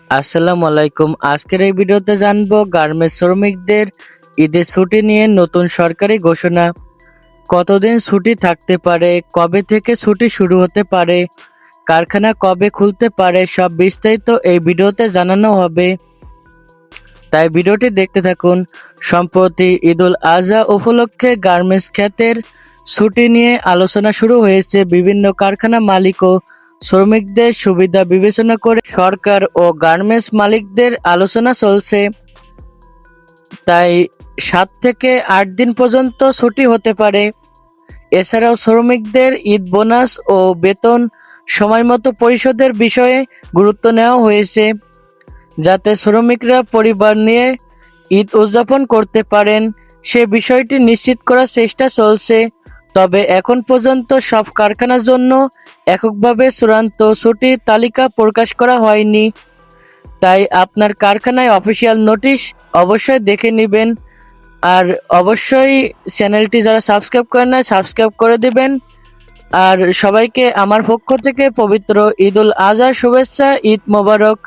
আসসালামু আলাইকুম। আজকের এই ভিডিওতে জানবো গার্মেন্টস শ্রমিকদের ঈদের ছুটি নিয়ে নতুন সরকারি ঘোষণা। কতদিন ছুটি থাকতে পারে, কবে থেকে ছুটি শুরু হতে পারে, কারখানা কবে খুলতে পারে, সব বিস্তারিত এই ভিডিওতে জানানো হবে। তাই ভিডিওটি দেখতে থাকুন। সম্প্রতি ঈদুল আজহা উপলক্ষে গার্মেন্টস খাতের ছুটি নিয়ে আলোচনা শুরু হয়েছে। বিভিন্ন কারখানা মালিক ও শ্রমিকদের সুবিধা বিবেচনা করে সরকার ও গার্মেন্টস মালিকদের আলোচনা চলছে। তাই 7 থেকে 8 দিন পর্যন্ত ছুটি হতে পারে। এছাড়াও শ্রমিকদের ঈদ বোনাস ও বেতন সময়মতো পরিশোধের বিষয়ে গুরুত্ব নেওয়া হয়েছে, যাতে শ্রমিকরা পরিবার নিয়ে ঈদ উদযাপন করতে পারেন সে বিষয়টি নিশ্চিত করার চেষ্টা চলছে। তবে এখন পর্যন্ত সব কারখানার জন্য এককভাবে চূড়ান্ত ছুটির তালিকা প্রকাশ করা হয়নি। তাই আপনার কারখানায় অফিসিয়াল নোটিশ অবশ্যই দেখে নেবেন। আর অবশ্যই চ্যানেলটি যারা সাবস্ক্রাইব করেন না, সাবস্ক্রাইব করে দিবেন। আর সবাইকে আমার পক্ষ থেকে পবিত্র ঈদুল আজহার শুভেচ্ছা। ঈদ মোবারক।